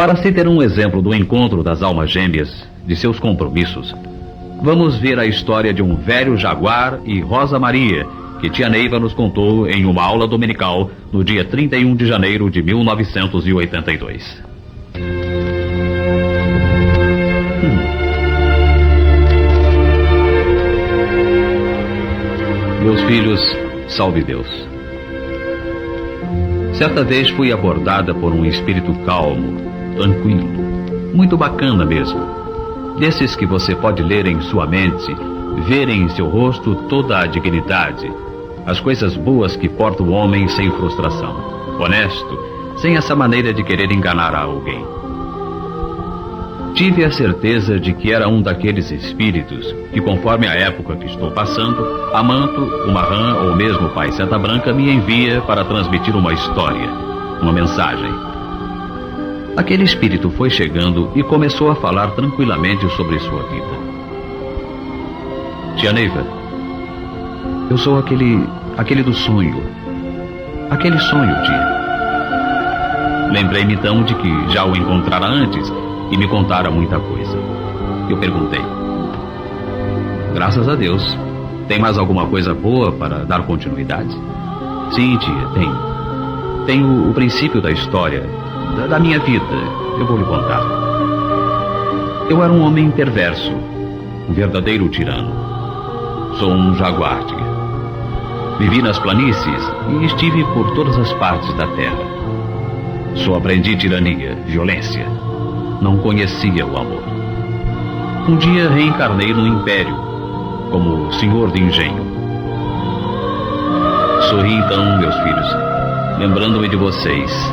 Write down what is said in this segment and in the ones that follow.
Para se ter um exemplo do encontro das almas gêmeas, de seus compromissos, vamos ver a história de um velho jaguar e Rosa Maria, que tia Neiva nos contou em uma aula dominical no dia 31 de janeiro de 1982. Meus filhos, salve Deus. Certa vez fui abordada por um espírito calmo, tranquilo, muito bacana mesmo. Desses que você pode ler em sua mente, ver em seu rosto toda a dignidade, as coisas boas que porta o homem sem frustração, honesto, sem essa maneira de querer enganar a alguém. Tive a certeza de que era um daqueles espíritos que, conforme a época que estou passando, Amanto, o Marran ou mesmo o Pai Santa Branca me envia para transmitir uma história, uma mensagem. Aquele espírito foi chegando e começou a falar tranquilamente sobre sua vida. Tia Neiva, eu sou aquele do sonho. Aquele sonho, tia. Lembrei-me então de que já o encontrara antes e me contara muita coisa. Eu perguntei: graças a Deus, tem mais alguma coisa boa para dar continuidade? Sim, tia, tenho. Tenho o princípio da história, da minha vida. Eu vou lhe contar. Eu era um homem perverso, um verdadeiro tirano. Sou um jaguar, tia. Vivi nas planícies e estive por todas as partes da terra. Só aprendi tirania, violência. Não conhecia o amor. Um dia reencarnei no Império, como senhor de engenho. Sorri então, meus filhos, lembrando-me de vocês.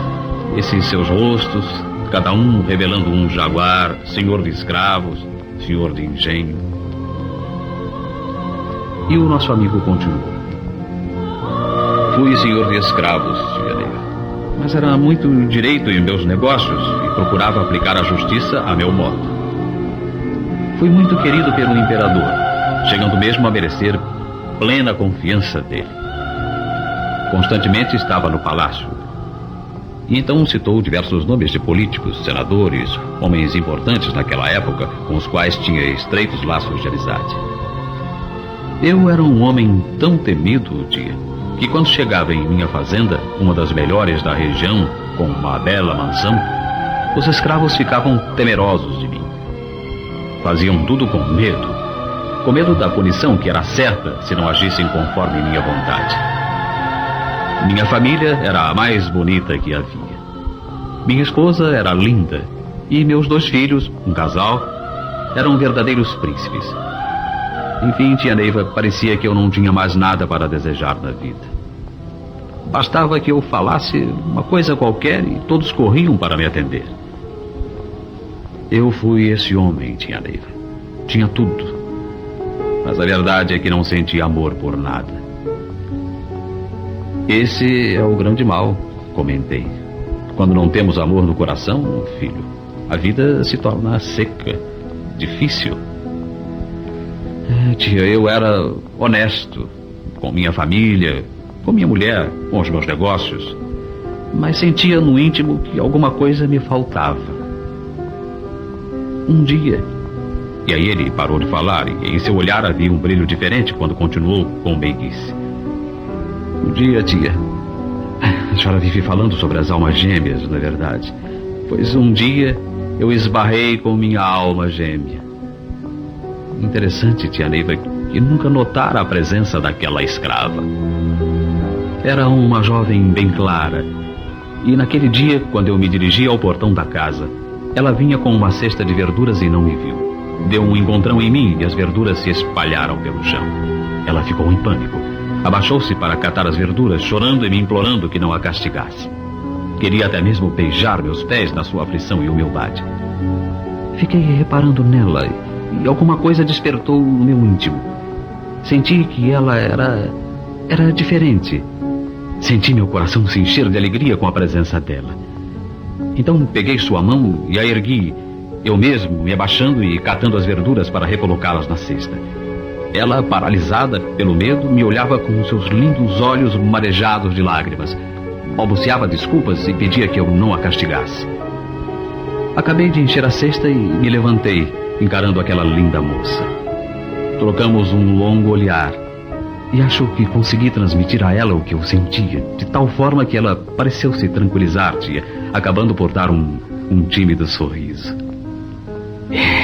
Esses seus rostos, cada um revelando um jaguar, senhor de escravos, senhor de engenho. E o nosso amigo continuou. Fui senhor de escravos, tia Neiva, mas era muito direito em meus negócios e procurava aplicar a justiça a meu modo. Fui muito querido pelo imperador, chegando mesmo a merecer plena confiança dele. Constantemente estava no palácio. E então citou diversos nomes de políticos, senadores, homens importantes naquela época, com os quais tinha estreitos laços de amizade. Eu era um homem tão temido, tia, que quando chegava em minha fazenda, uma das melhores da região, com uma bela mansão, os escravos ficavam temerosos de mim. Faziam tudo com medo da punição que era certa se não agissem conforme minha vontade. Minha família era a mais bonita que havia. Minha esposa era linda e meus 2 filhos, um casal, eram verdadeiros príncipes. Enfim, tia Neiva, parecia que eu não tinha mais nada para desejar na vida. Bastava que eu falasse uma coisa qualquer e todos corriam para me atender. Eu fui esse homem, tia Neiva. Tinha tudo. Mas a verdade é que não senti amor por nada. Esse é o grande mal, comentei. Quando não temos amor no coração, filho, a vida se torna seca, difícil. Tia, eu era honesto com minha família, com minha mulher, com os meus negócios, mas sentia no íntimo que alguma coisa me faltava. Um dia, e aí ele parou de falar, e em seu olhar havia um brilho diferente quando continuou com meiguice. Um dia, tia, a senhora vive falando sobre as almas gêmeas, não é verdade? Pois um dia eu esbarrei com minha alma gêmea. Interessante, tia Neiva, que nunca notara a presença daquela escrava. Era uma jovem bem clara, e naquele dia, quando eu me dirigi ao portão da casa, ela vinha com uma cesta de verduras e não me viu. Deu um encontrão em mim e as verduras se espalharam pelo chão. Ela ficou em pânico. Abaixou-se para catar as verduras, chorando e me implorando que não a castigasse. Queria até mesmo beijar meus pés na sua aflição e humildade. Fiquei reparando nela e alguma coisa despertou no meu íntimo. Senti que ela era diferente. Senti meu coração se encher de alegria com a presença dela. Então peguei sua mão e a ergui, eu mesmo me abaixando e catando as verduras para recolocá-las na cesta. Ela, paralisada pelo medo, me olhava com seus lindos olhos marejados de lágrimas. Balbuciava desculpas e pedia que eu não a castigasse. Acabei de encher a cesta e me levantei, encarando aquela linda moça. Trocamos um longo olhar e acho que consegui transmitir a ela o que eu sentia, de tal forma que ela pareceu se tranquilizar-te, acabando por dar um tímido sorriso.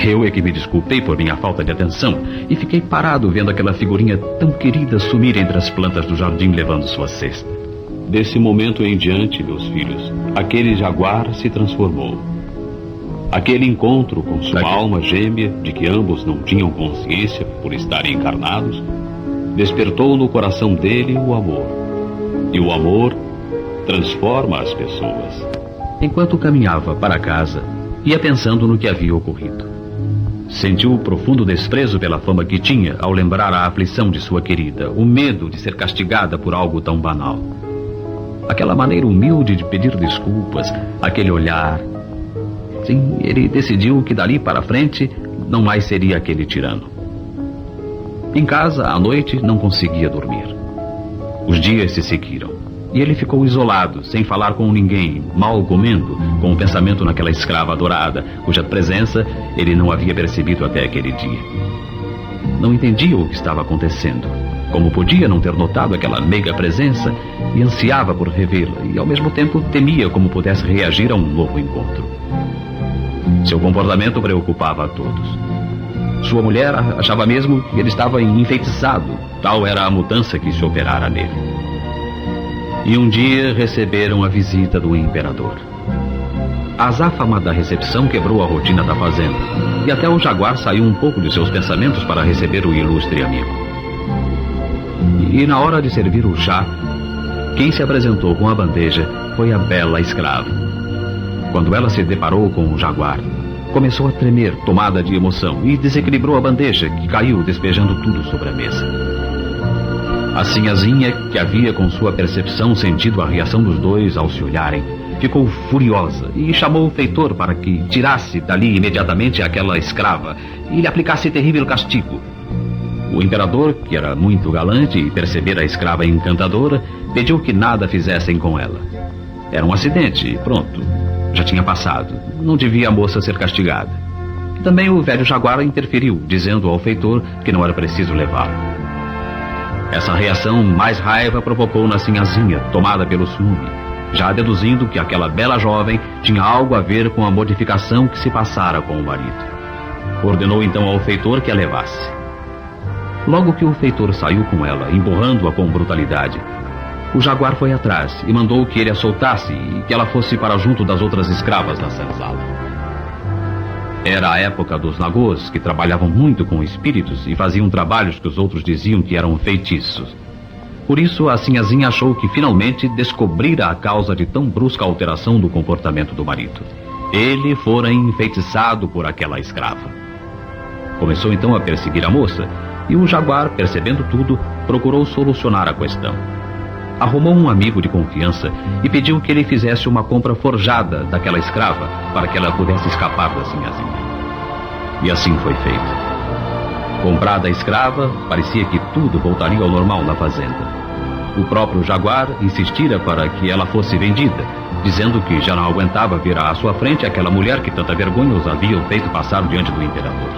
Eu é que me desculpei por minha falta de atenção e fiquei parado vendo aquela figurinha tão querida sumir entre as plantas do jardim levando sua cesta. Desse momento em diante, meus filhos, aquele jaguar se transformou. Aquele encontro com sua alma gêmea, de que ambos não tinham consciência por estarem encarnados, despertou no coração dele o amor. E o amor transforma as pessoas. Enquanto caminhava para casa, ia pensando no que havia ocorrido. Sentiu o profundo desprezo pela fama que tinha ao lembrar a aflição de sua querida, o medo de ser castigada por algo tão banal. Aquela maneira humilde de pedir desculpas, aquele olhar. Sim, ele decidiu que dali para frente não mais seria aquele tirano. Em casa, à noite, não conseguia dormir. Os dias se seguiram e ele ficou isolado, sem falar com ninguém, mal comendo, com o pensamento naquela escrava adorada, cuja presença ele não havia percebido até aquele dia. Não entendia o que estava acontecendo. Como podia não ter notado aquela meiga presença e ansiava por revê-la e, ao mesmo tempo, temia como pudesse reagir a um novo encontro. Seu comportamento preocupava a todos. Sua mulher achava mesmo que ele estava enfeitiçado, tal era a mudança que se operara nele. E um dia receberam a visita do imperador. A azáfama da recepção quebrou a rotina da fazenda, e até o jaguar saiu um pouco de seus pensamentos para receber o ilustre amigo. E na hora de servir o chá, quem se apresentou com a bandeja foi a bela escrava. Quando ela se deparou com o jaguar, começou a tremer, tomada de emoção, e desequilibrou a bandeja, que caiu despejando tudo sobre a mesa. A sinhazinha, que havia com sua percepção sentido a reação dos dois ao se olharem, ficou furiosa e chamou o feitor para que tirasse dali imediatamente aquela escrava e lhe aplicasse terrível castigo. O imperador, que era muito galante e percebera a escrava encantadora, pediu que nada fizessem com ela. Era um acidente e pronto. Já tinha passado. Não devia a moça ser castigada. Também o velho jaguar interferiu, dizendo ao feitor que não era preciso levá-lo. Essa reação mais raiva provocou na sinhazinha, tomada pelo ciúme, já deduzindo que aquela bela jovem tinha algo a ver com a modificação que se passara com o marido. Ordenou então ao feitor que a levasse. Logo que o feitor saiu com ela, emburrando-a com brutalidade, o jaguar foi atrás e mandou que ele a soltasse e que ela fosse para junto das outras escravas da senzala. Era a época dos nagôs, que trabalhavam muito com espíritos e faziam trabalhos que os outros diziam que eram feitiços. Por isso, a sinhazinha achou que finalmente descobrira a causa de tão brusca alteração do comportamento do marido. Ele fora enfeitiçado por aquela escrava. Começou então a perseguir a moça e o jaguar, percebendo tudo, procurou solucionar a questão. Arrumou um amigo de confiança e pediu que ele fizesse uma compra forjada daquela escrava para que ela pudesse escapar da sinhazinha. E assim foi feito. Comprada a escrava, parecia que tudo voltaria ao normal na fazenda. O próprio jaguar insistira para que ela fosse vendida, dizendo que já não aguentava ver à sua frente aquela mulher que tanta vergonha os havia feito passar diante do imperador.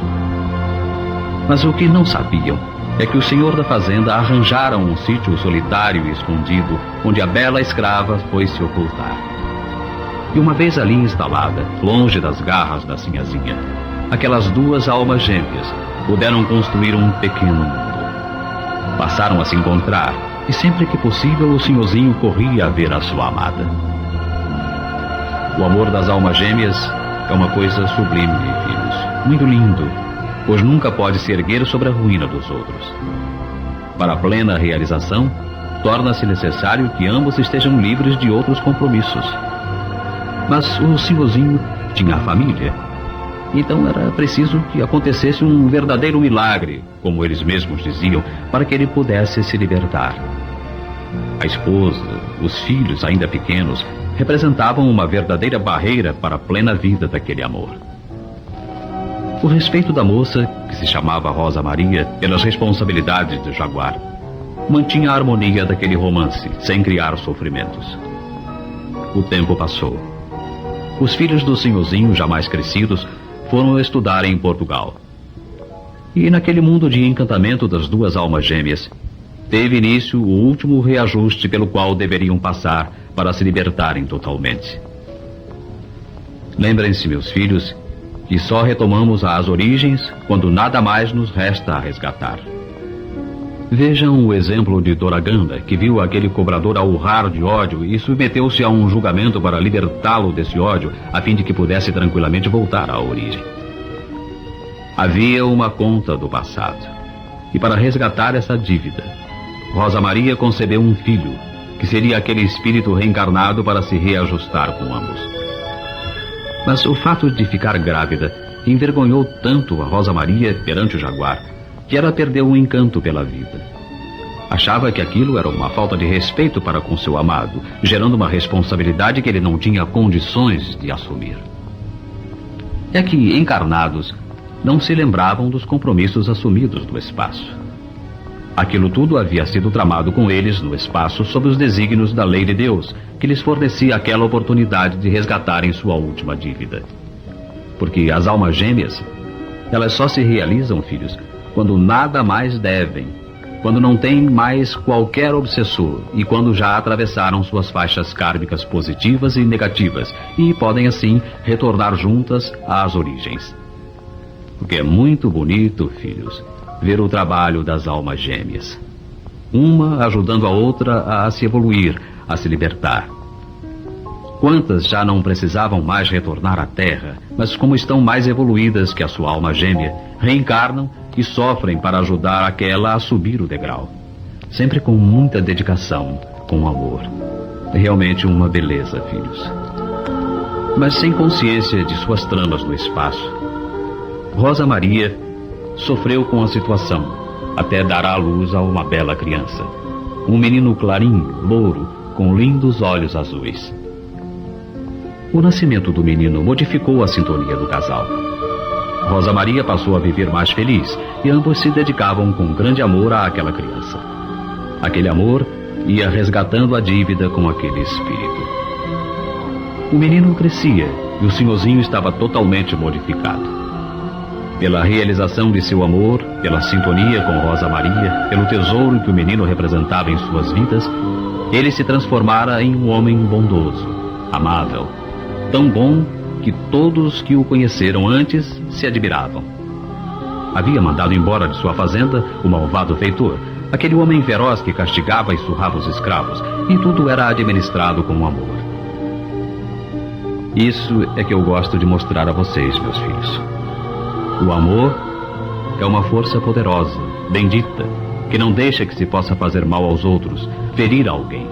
Mas o que não sabiam é que o senhor da fazenda arranjara um sítio solitário e escondido, onde a bela escrava foi se ocultar. E uma vez ali instalada, longe das garras da sinhazinha, aquelas duas almas gêmeas puderam construir um pequeno mundo. Passaram a se encontrar, e sempre que possível o senhorzinho corria a ver a sua amada. O amor das almas gêmeas é uma coisa sublime, filhos, muito lindo, pois nunca pode se erguer sobre a ruína dos outros. Para a plena realização, torna-se necessário que ambos estejam livres de outros compromissos. Mas o senhorzinho tinha a família, então era preciso que acontecesse um verdadeiro milagre, como eles mesmos diziam, para que ele pudesse se libertar. A esposa, os filhos ainda pequenos, representavam uma verdadeira barreira para a plena vida daquele amor. O respeito da moça, que se chamava Rosa Maria, pelas responsabilidades do jaguar, mantinha a harmonia daquele romance, sem criar sofrimentos. O tempo passou. os filhos do senhorzinho, já mais crescidos, foram estudar em Portugal. E naquele mundo de encantamento das duas almas gêmeas, teve início o último reajuste pelo qual deveriam passar para se libertarem totalmente. Lembrem-se, meus filhos, que só retomamos as origens quando nada mais nos resta a resgatar. Vejam o exemplo de Doraganda, que viu aquele cobrador a urrar de ódio e submeteu-se a um julgamento para libertá-lo desse ódio, a fim de que pudesse tranquilamente voltar à origem. Havia uma conta do passado, e para resgatar essa dívida, Rosa Maria concebeu um filho, que seria aquele espírito reencarnado para se reajustar com ambos. Mas o fato de ficar grávida envergonhou tanto a Rosa Maria perante o jaguar, que ela perdeu o encanto pela vida. Achava que aquilo era uma falta de respeito para com seu amado, gerando uma responsabilidade que ele não tinha condições de assumir. É que, encarnados, não se lembravam dos compromissos assumidos no espaço. Aquilo tudo havia sido tramado com eles no espaço sob os desígnios da lei de Deus, que lhes fornecia aquela oportunidade de resgatarem sua última dívida. Porque as almas gêmeas, elas só se realizam, filhos, quando nada mais devem, quando não têm mais qualquer obsessor e quando já atravessaram suas faixas kármicas positivas e negativas e podem assim retornar juntas às origens. Porque é muito bonito, filhos, ver o trabalho das almas gêmeas. Uma ajudando a outra a se evoluir, a se libertar. Quantas já não precisavam mais retornar à Terra, mas como estão mais evoluídas que a sua alma gêmea, reencarnam e sofrem para ajudar aquela a subir o degrau. Sempre com muita dedicação, com amor. Realmente uma beleza, filhos. Mas sem consciência de suas tramas no espaço, Rosa Maria sofreu com a situação, até dar à luz a uma bela criança. Um menino clarinho, louro, com lindos olhos azuis. O nascimento do menino modificou a sintonia do casal. Rosa Maria passou a viver mais feliz e ambos se dedicavam com grande amor àquela criança. Aquele amor ia resgatando a dívida com aquele espírito. O menino crescia e o senhorzinho estava totalmente modificado. Pela realização de seu amor, pela sintonia com Rosa Maria, pelo tesouro que o menino representava em suas vidas, ele se transformara em um homem bondoso, amável, tão bom que todos que o conheceram antes se admiravam. Havia mandado embora de sua fazenda o malvado feitor, aquele homem feroz que castigava e surrava os escravos, e tudo era administrado com amor. Isso é que eu gosto de mostrar a vocês, meus filhos. O amor é uma força poderosa, bendita, que não deixa que se possa fazer mal aos outros, ferir alguém.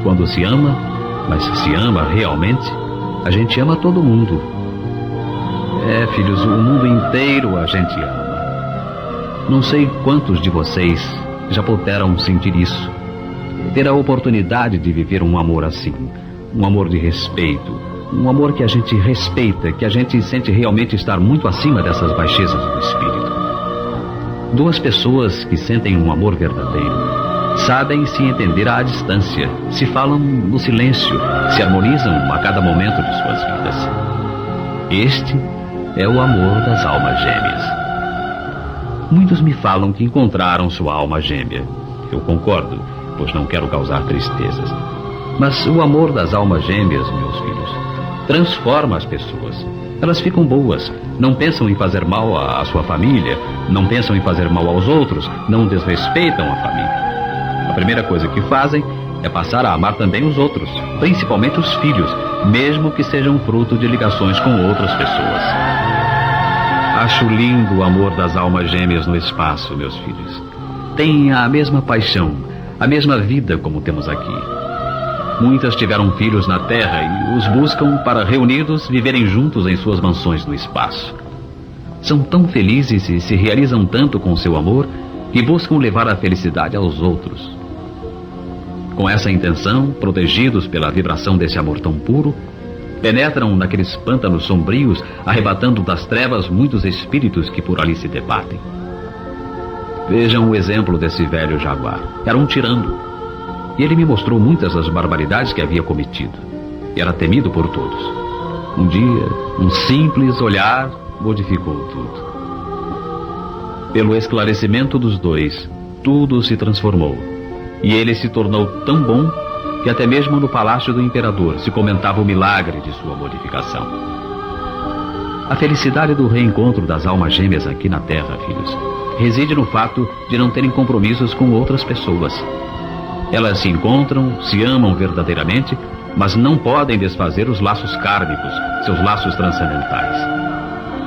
Quando se ama, mas se ama realmente, a gente ama todo mundo. É, filhos, o mundo inteiro a gente ama. Não sei quantos de vocês já puderam sentir isso. Ter a oportunidade de viver um amor assim, um amor de respeito, um amor que a gente respeita, que a gente sente realmente estar muito acima dessas baixezas do espírito. Duas pessoas que sentem um amor verdadeiro sabem se entender à distância, se falam no silêncio, se harmonizam a cada momento de suas vidas. Este é o amor das almas gêmeas. Muitos me falam que encontraram sua alma gêmea. Eu concordo, pois não quero causar tristezas. Mas o amor das almas gêmeas, meus filhos, transforma as pessoas. Elas ficam boas, não pensam em fazer mal à sua família, não pensam em fazer mal aos outros, não desrespeitam a família. A primeira coisa que fazem é passar a amar também os outros, principalmente os filhos, mesmo que sejam fruto de ligações com outras pessoas. Acho lindo o amor das almas gêmeas no espaço, meus filhos. Têm a mesma paixão, a mesma vida como temos aqui. Muitas tiveram filhos na Terra e os buscam para, reunidos, viverem juntos em suas mansões no espaço. São tão felizes e se realizam tanto com seu amor que buscam levar a felicidade aos outros. Com essa intenção, protegidos pela vibração desse amor tão puro, penetram naqueles pântanos sombrios, arrebatando das trevas muitos espíritos que por ali se debatem. Vejam o exemplo desse velho jaguar. Era um tirano. E ele me mostrou muitas das barbaridades que havia cometido. e era temido por todos. Um dia, um simples olhar modificou tudo. Pelo esclarecimento dos dois, tudo se transformou, e ele se tornou tão bom que até mesmo no palácio do imperador se comentava o milagre de sua modificação. A felicidade do reencontro das almas gêmeas aqui na Terra, filhos, reside no fato de não terem compromissos com outras pessoas. Elas se encontram, se amam verdadeiramente, mas não podem desfazer os laços kármicos, seus laços transcendentais.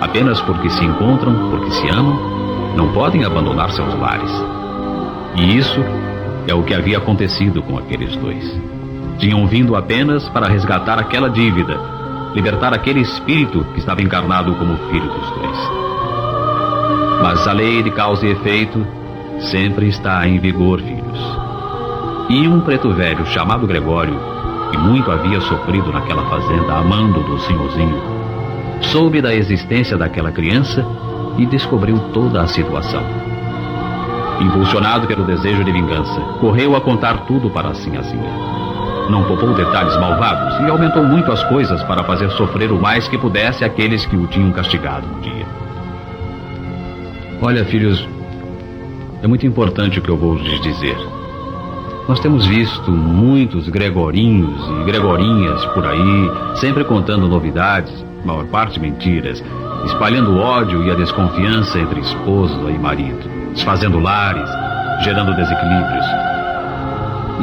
Apenas porque se encontram, porque se amam, não podem abandonar seus lares. E isso é o que havia acontecido com aqueles dois. Tinham vindo apenas para resgatar aquela dívida, libertar aquele espírito que estava encarnado como filho dos dois. Mas a lei de causa e efeito sempre está em vigor, filhos. E um preto velho chamado Gregório, que muito havia sofrido naquela fazenda amando do senhorzinho, soube da existência daquela criança e descobriu toda a situação. Impulsionado pelo desejo de vingança, correu a contar tudo para a sinhazinha. Não poupou detalhes malvados e aumentou muito as coisas para fazer sofrer o mais que pudesse aqueles que o tinham castigado um dia. Olha, filhos, é muito importante o que eu vou lhes dizer. Nós temos visto muitos Gregorinhos e Gregorinhas por aí, sempre contando novidades, maior parte mentiras, espalhando o ódio e a desconfiança entre esposa e marido, desfazendo lares, gerando desequilíbrios.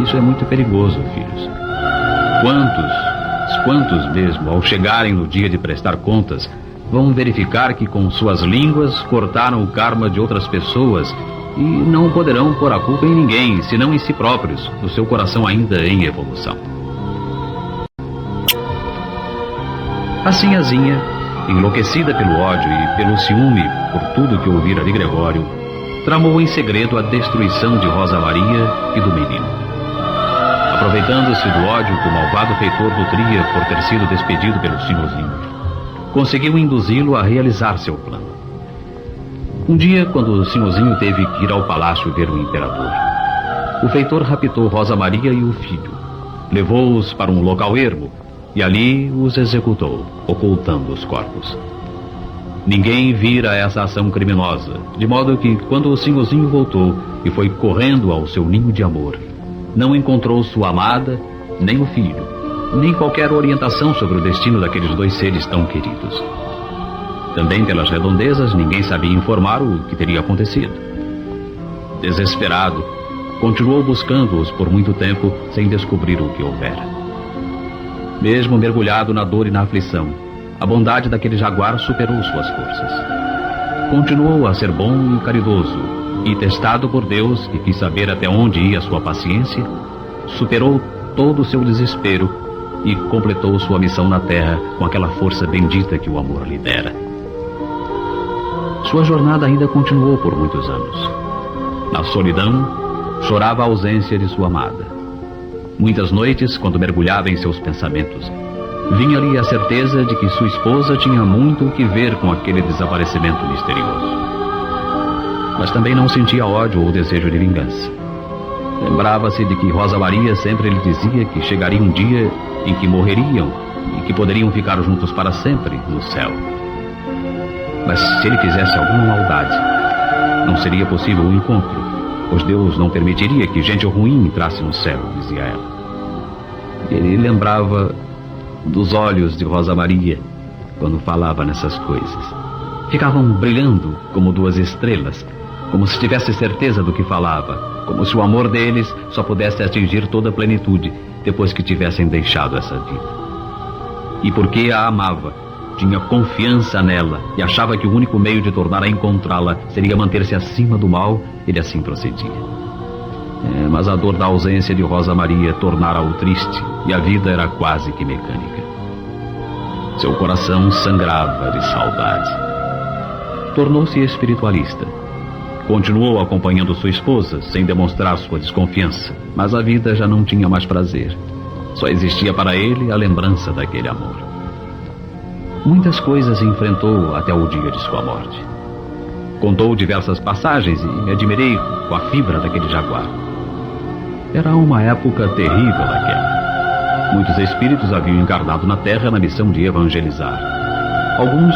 Isso é muito perigoso, filhos. Quantos mesmo, ao chegarem no dia de prestar contas, vão verificar que com suas línguas cortaram o karma de outras pessoas e não poderão pôr a culpa em ninguém, senão em si próprios, no seu coração ainda em evolução. A sinhazinha, enlouquecida pelo ódio e pelo ciúme por tudo que ouvira de Gregório, tramou em segredo a destruição de Rosa Maria e do menino. Aproveitando-se do ódio que o malvado feitor nutria por ter sido despedido pelo senhorzinho, conseguiu induzi-lo a realizar seu plano. Um dia, quando o senhorzinho teve que ir ao palácio ver o imperador, o feitor raptou Rosa Maria e o filho, levou-os para um local ermo e ali os executou, ocultando os corpos. Ninguém vira essa ação criminosa, de modo que, quando o senhorzinho voltou e foi correndo ao seu ninho de amor, não encontrou sua amada, nem o filho, nem qualquer orientação sobre o destino daqueles dois seres tão queridos. Também pelas redondezas, ninguém sabia informar o que teria acontecido. Desesperado, continuou buscando-os por muito tempo sem descobrir o que houvera. Mesmo mergulhado na dor e na aflição, a bondade daquele jaguar superou suas forças. Continuou a ser bom e caridoso, e testado por Deus, que quis saber até onde ia sua paciência, superou todo o seu desespero e completou sua missão na terra com aquela força bendita que o amor lhe dera. Sua jornada ainda continuou por muitos anos. Na solidão, chorava a ausência de sua amada. Muitas noites, quando mergulhava em seus pensamentos, vinha-lhe a certeza de que sua esposa tinha muito o que ver com aquele desaparecimento misterioso. Mas também não sentia ódio ou desejo de vingança. Lembrava-se de que Rosa Maria sempre lhe dizia que chegaria um dia em que morreriam e que poderiam ficar juntos para sempre no céu. Mas se ele fizesse alguma maldade, não seria possível o encontro, pois Deus não permitiria que gente ruim entrasse no céu, dizia ela. Ele lembrava dos olhos de Rosa Maria quando falava nessas coisas. Ficavam brilhando como duas estrelas, como se tivesse certeza do que falava, como se o amor deles só pudesse atingir toda a plenitude depois que tivessem deixado essa vida. E porque a amava, tinha confiança nela e achava que o único meio de tornar a encontrá-la seria manter-se acima do mal, ele assim procedia. Mas a dor da ausência de Rosa Maria tornara-o triste e a vida era quase que mecânica. Seu coração sangrava de saudade. Tornou-se espiritualista. Continuou acompanhando sua esposa sem demonstrar sua desconfiança, mas a vida já não tinha mais prazer. Só existia para ele a lembrança daquele amor. Muitas coisas enfrentou até o dia de sua morte. Contou diversas passagens e me admirei com a fibra daquele jaguar. Era uma época terrível aquela. Muitos espíritos haviam encarnado na Terra na missão de evangelizar. Alguns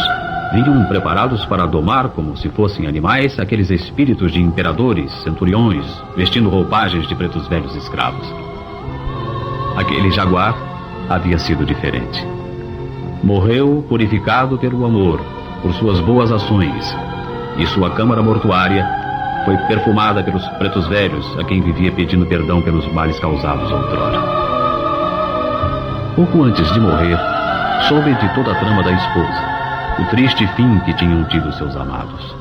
vinham preparados para domar, como se fossem animais, aqueles espíritos de imperadores, centuriões, vestindo roupagens de pretos velhos escravos. Aquele jaguar havia sido diferente. Morreu purificado pelo amor, por suas boas ações, e sua câmara mortuária foi perfumada pelos pretos velhos, a quem vivia pedindo perdão pelos males causados outrora. Pouco antes de morrer, soube de toda a trama da esposa, o triste fim que tinham tido seus amados.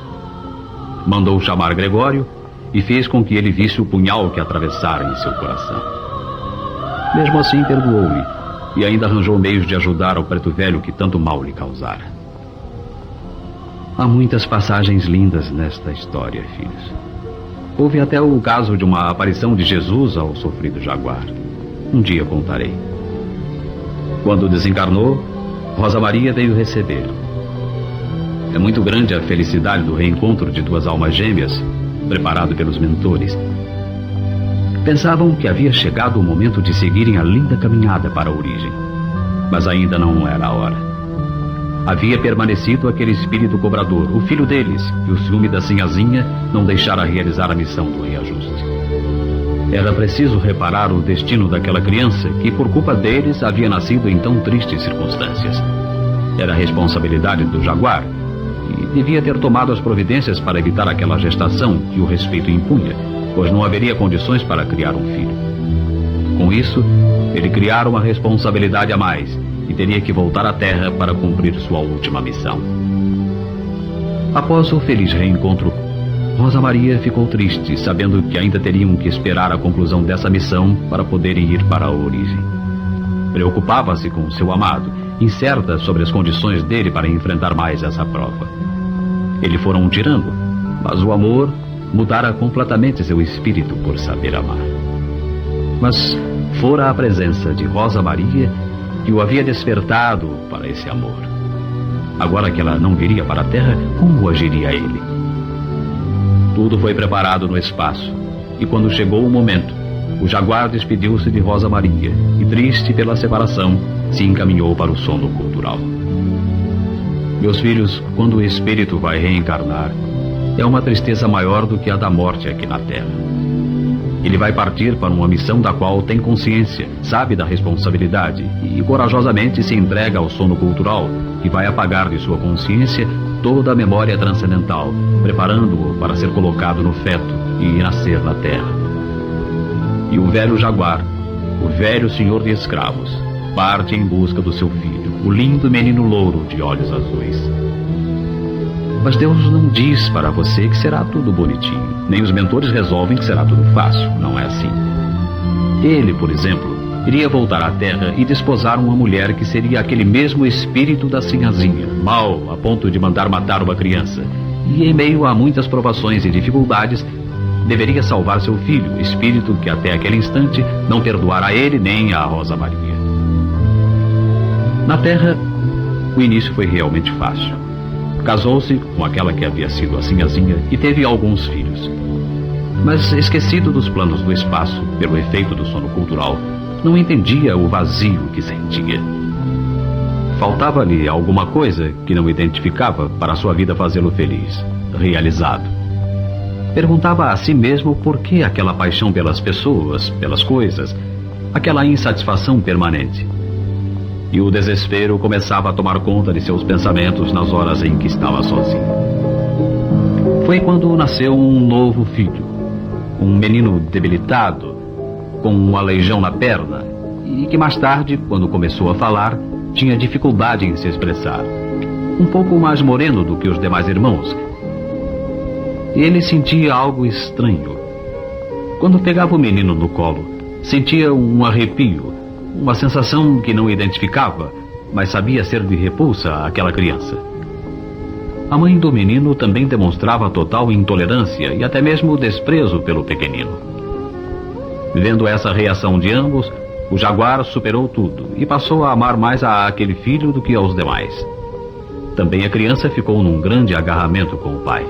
Mandou chamar Gregório e fez com que ele visse o punhal que atravessara em seu coração. Mesmo assim, perdoou-lhe e ainda arranjou meios de ajudar ao preto velho que tanto mal lhe causara. Há muitas passagens lindas nesta história, filhos. Houve até o caso de uma aparição de Jesus ao sofrido jaguar. Um dia contarei. Quando desencarnou, Rosa Maria veio recebê-lo. É muito grande a felicidade do reencontro de duas almas gêmeas, preparado pelos mentores. Pensavam que havia chegado o momento de seguirem a linda caminhada para a origem, mas ainda não era a hora. Havia permanecido aquele espírito cobrador, o filho deles, e o ciúme da sinhazinha não deixara realizar a missão do reajuste. Era preciso reparar o destino daquela criança que, por culpa deles, havia nascido em tão tristes circunstâncias. Era a responsabilidade do jaguar, e devia ter tomado as providências para evitar aquela gestação que o respeito impunha, pois não haveria condições para criar um filho. Com isso, ele criara uma responsabilidade a mais e teria que voltar à Terra para cumprir sua última missão. Após o feliz reencontro, Rosa Maria ficou triste, sabendo que ainda teriam que esperar a conclusão dessa missão para poderem ir para a origem. Preocupava-se com seu amado, incerta sobre as condições dele para enfrentar mais essa prova. Ele fora um tirano, mas o amor mudara completamente seu espírito por saber amar. Mas fora a presença de Rosa Maria que o havia despertado para esse amor. Agora que ela não viria para a Terra, como agiria ele? Tudo foi preparado no espaço, e quando chegou o momento, o jaguar despediu-se de Rosa Maria e, triste pela separação, se encaminhou para o sono cultural. Meus filhos, quando o espírito vai reencarnar, é uma tristeza maior do que a da morte aqui na Terra. Ele vai partir para uma missão da qual tem consciência, sabe da responsabilidade e corajosamente se entrega ao sono cultural, que vai apagar de sua consciência toda a memória transcendental, preparando-o para ser colocado no feto e nascer na Terra. E o velho jaguar, o velho senhor de escravos, parte em busca do seu filho, o lindo menino louro de olhos azuis. Mas Deus não diz para você que será tudo bonitinho, nem os mentores resolvem que será tudo fácil, não é assim. Ele, por exemplo, iria voltar à Terra e desposar uma mulher que seria aquele mesmo espírito da sinhazinha, mau a ponto de mandar matar uma criança, e em meio a muitas provações e dificuldades, deveria salvar seu filho, espírito que até aquele instante não perdoara a ele nem a Rosa Maria. Na Terra, o início foi realmente fácil. Casou-se com aquela que havia sido a sinhazinha e teve alguns filhos. Mas, esquecido dos planos do espaço pelo efeito do sono cultural, não entendia o vazio que sentia. Faltava-lhe alguma coisa que não identificava para a sua vida fazê-lo feliz, realizado. Perguntava a si mesmo por que aquela paixão pelas pessoas, pelas coisas, aquela insatisfação permanente. E o desespero começava a tomar conta de seus pensamentos nas horas em que estava sozinho. Foi quando nasceu um novo filho, um menino debilitado, com uma legião na perna, e que mais tarde, quando começou a falar, tinha dificuldade em se expressar. Um pouco mais moreno do que os demais irmãos. Ele sentia algo estranho. Quando pegava o menino no colo, sentia um arrepio, uma sensação que não identificava, mas sabia ser de repulsa àquela criança. A mãe do menino também demonstrava total intolerância e até mesmo desprezo pelo pequenino. Vendo essa reação de ambos, o jaguar superou tudo e passou a amar mais a aquele filho do que aos demais. Também a criança ficou num grande agarramento com o pai.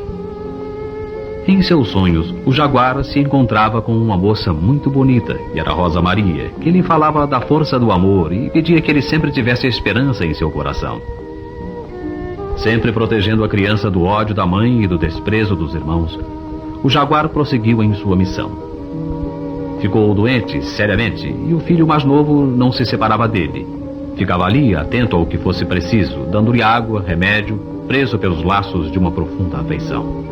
Em seus sonhos, o jaguar se encontrava com uma moça muito bonita, que era Rosa Maria, que lhe falava da força do amor e pedia que ele sempre tivesse esperança em seu coração. Sempre protegendo a criança do ódio da mãe e do desprezo dos irmãos, o jaguar prosseguiu em sua missão. Ficou doente, seriamente, e o filho mais novo não se separava dele. Ficava ali, atento ao que fosse preciso, dando-lhe água, remédio, preso pelos laços de uma profunda afeição.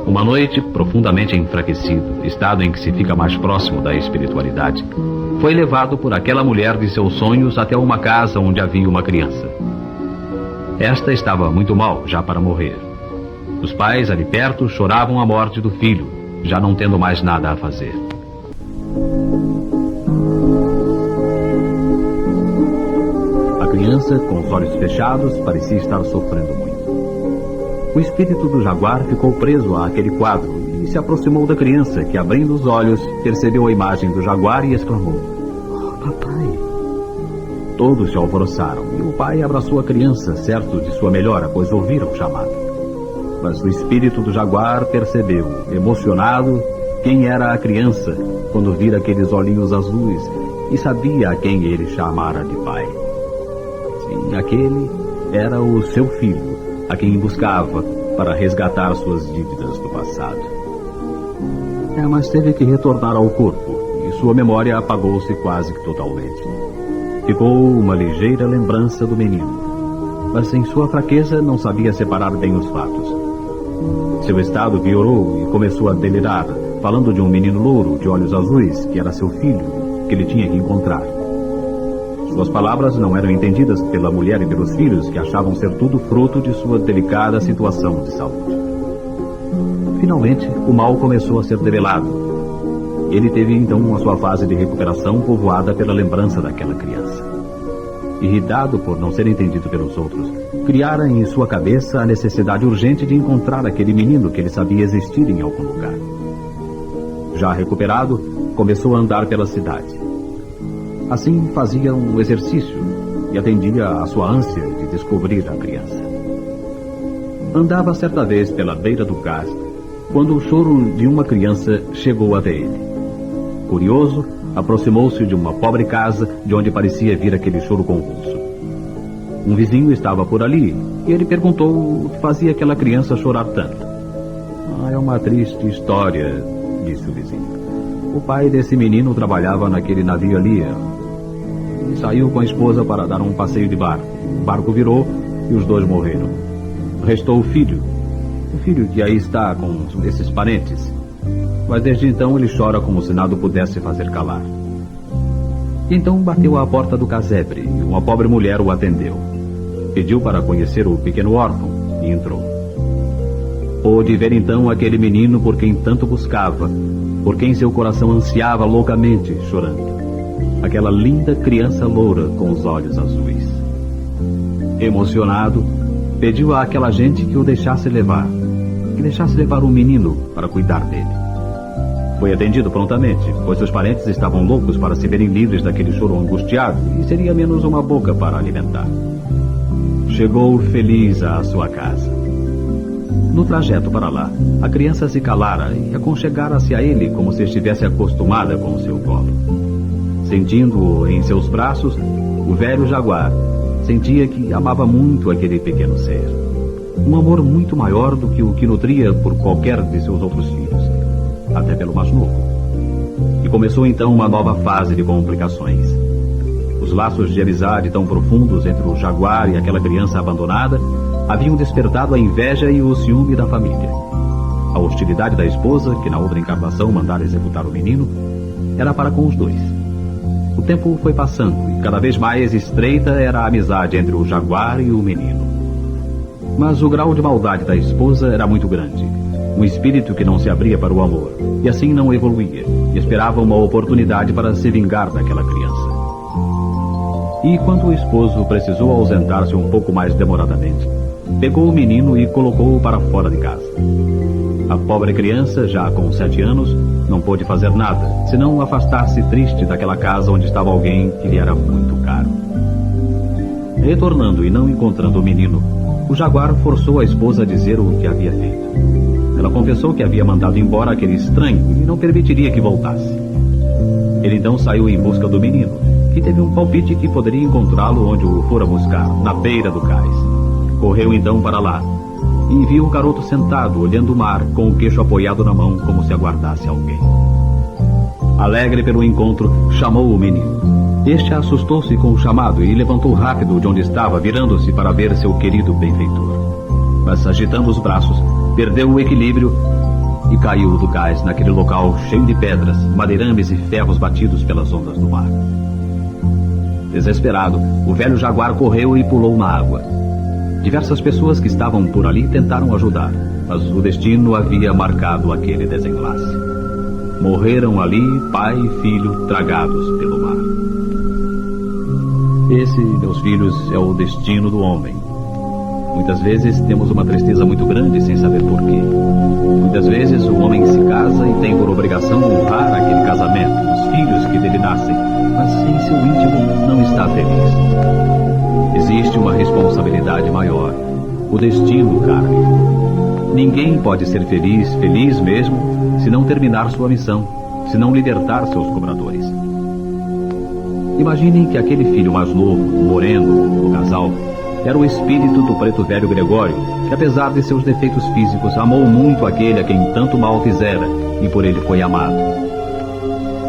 Uma noite, profundamente enfraquecido, estado em que se fica mais próximo da espiritualidade, foi levado por aquela mulher de seus sonhos até uma casa onde havia uma criança. Esta estava muito mal, já para morrer. Os pais, ali perto, choravam a morte do filho, já não tendo mais nada a fazer. A criança, com os olhos fechados, parecia estar sofrendo muito. O espírito do jaguar ficou preso àquele quadro e se aproximou da criança, que, abrindo os olhos, percebeu a imagem do jaguar e exclamou: "Oh, papai!" Todos se alvoroçaram e o pai abraçou a criança, certo de sua melhora, pois ouviram o chamado. Mas o espírito do jaguar percebeu, emocionado, quem era a criança quando vira aqueles olhinhos azuis e sabia a quem ele chamara de pai. Sim, aquele era o seu filho, a quem buscava para resgatar suas dívidas do passado. Mas teve que retornar ao corpo e sua memória apagou-se quase que totalmente. Ficou uma ligeira lembrança do menino, mas em sua fraqueza não sabia separar bem os fatos. Seu estado piorou e começou a delirar, falando de um menino louro de olhos azuis que era seu filho, que ele tinha que encontrar. Suas palavras não eram entendidas pela mulher e pelos filhos, que achavam ser tudo fruto de sua delicada situação de saúde. Finalmente, o mal começou a ser develado. Ele teve então a sua fase de recuperação povoada pela lembrança daquela criança. Irritado por não ser entendido pelos outros, criara em sua cabeça a necessidade urgente de encontrar aquele menino que ele sabia existir em algum lugar. Já recuperado, começou a andar pela cidade. Assim fazia um exercício e atendia à sua ânsia de descobrir a criança. Andava certa vez pela beira do cais, quando o choro de uma criança chegou até ele. Curioso, aproximou-se de uma pobre casa de onde parecia vir aquele choro convulso. Um vizinho estava por ali e ele perguntou o que fazia aquela criança chorar tanto. É uma triste história, disse o vizinho. O pai desse menino trabalhava naquele navio ali e saiu com a esposa para dar um passeio de barco. O barco virou e os dois morreram. Restou o filho que aí está com esses parentes. Mas desde então ele chora como se nada o pudesse fazer calar. Então bateu à porta do casebre e uma pobre mulher o atendeu. Pediu para conhecer o pequeno órfão e entrou. Pôde ver então aquele menino por quem tanto buscava, por quem seu coração ansiava loucamente, chorando. Aquela linda criança loura com os olhos azuis. Emocionado, pediu àquela gente que o deixasse levar, o menino para cuidar dele. Foi atendido prontamente, pois seus parentes estavam loucos para se verem livres daquele choro angustiado e seria menos uma boca para alimentar. Chegou feliz à sua casa. No trajeto para lá, a criança se calara e aconchegara-se a ele como se estivesse acostumada com o seu colo. Sentindo-o em seus braços, o velho jaguar sentia que amava muito aquele pequeno ser. Um amor muito maior do que o que nutria por qualquer de seus outros filhos, até pelo mais novo. E começou então uma nova fase de complicações. Os laços de amizade tão profundos entre o jaguar e aquela criança abandonada haviam despertado a inveja e o ciúme da família. A hostilidade da esposa, que na outra encarnação mandara executar o menino, era para com os dois. O tempo foi passando e cada vez mais estreita era a amizade entre o jaguar e o menino. Mas o grau de maldade da esposa era muito grande. Um espírito que não se abria para o amor, e assim não evoluía, e esperava uma oportunidade para se vingar daquela criança. E quando o esposo precisou ausentar-se um pouco mais demoradamente, pegou o menino e colocou-o para fora de casa. A pobre criança, já com 7 anos, não pôde fazer nada, senão afastar-se triste daquela casa onde estava alguém que lhe era muito caro. Retornando e não encontrando o menino, o jaguar forçou a esposa a dizer o que havia feito. Ela confessou que havia mandado embora aquele estranho e não permitiria que voltasse. Ele então saiu em busca do menino, que teve um palpite que poderia encontrá-lo onde o fora buscar, na beira do cais. Correu então para lá e viu o garoto sentado, olhando o mar, com o queixo apoiado na mão, como se aguardasse alguém. Alegre pelo encontro, chamou o menino. Este assustou-se com o chamado e levantou rápido de onde estava, virando-se para ver seu querido benfeitor. Mas, agitando os braços, perdeu o equilíbrio e caiu do cais naquele local cheio de pedras, madeirames e ferros batidos pelas ondas do mar. Desesperado, o velho jaguar correu e pulou na água. Diversas pessoas que estavam por ali tentaram ajudar, mas o destino havia marcado aquele desenlace. Morreram ali pai e filho tragados pelo mar. Esse, meus filhos, é o destino do homem. Muitas vezes temos uma tristeza muito grande sem saber porquê. Muitas vezes o homem se casa e tem por obrigação honrar aquele casamento, os filhos que dele nascem, mas em seu íntimo não está feliz. Existe uma responsabilidade maior, o destino kármico. Ninguém pode ser feliz, feliz mesmo, se não terminar sua missão, se não libertar seus cobradores. Imaginem que aquele filho mais novo, moreno, do casal, era o espírito do preto velho Gregório, que apesar de seus defeitos físicos, amou muito aquele a quem tanto mal fizera e por ele foi amado.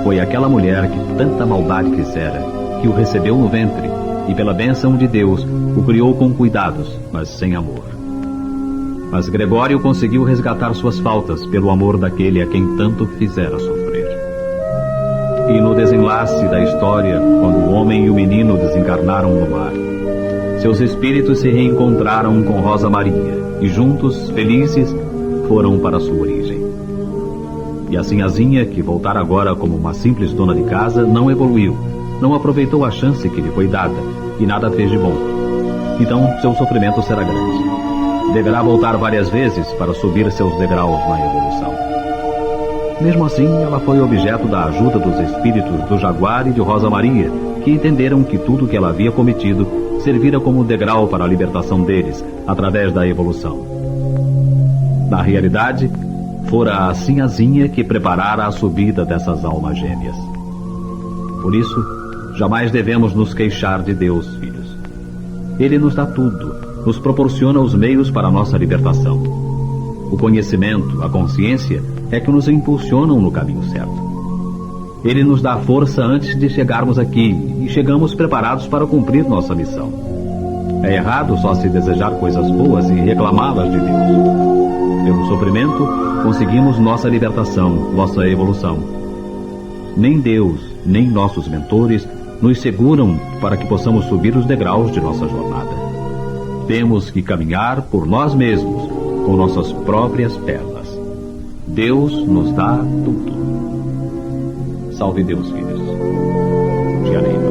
Foi aquela mulher que tanta maldade fizera, que o recebeu no ventre e pela bênção de Deus o criou com cuidados, mas sem amor. Mas Gregório conseguiu resgatar suas faltas pelo amor daquele a quem tanto fizera sofrer. E no desenlace da história, quando o homem e o menino desencarnaram no mar, seus espíritos se reencontraram com Rosa Maria e juntos, felizes, foram para sua origem. E a Sinhazinha, que voltara agora como uma simples dona de casa, não evoluiu, não aproveitou a chance que lhe foi dada e nada fez de bom. Então seu sofrimento será grande. Deverá voltar várias vezes para subir seus degraus na evolução. Mesmo assim, ela foi objeto da ajuda dos espíritos do Jaguar e de Rosa Maria, que entenderam que tudo que ela havia cometido servira como degrau para a libertação deles, através da evolução. Na realidade, fora a Sinhazinha que preparara a subida dessas almas gêmeas. Por isso, jamais devemos nos queixar de Deus, filhos. Ele nos dá tudo, nos proporciona os meios para a nossa libertação. O conhecimento, a consciência, é que nos impulsionam no caminho certo. Ele nos dá força antes de chegarmos aqui e chegamos preparados para cumprir nossa missão. É errado só se desejar coisas boas e reclamá-las de Deus. Pelo sofrimento, conseguimos nossa libertação, nossa evolução. Nem Deus, nem nossos mentores nos seguram para que possamos subir os degraus de nossa jornada. Temos que caminhar por nós mesmos, com nossas próprias pernas. Deus nos dá tudo. Salve Deus, filhos. Te amei.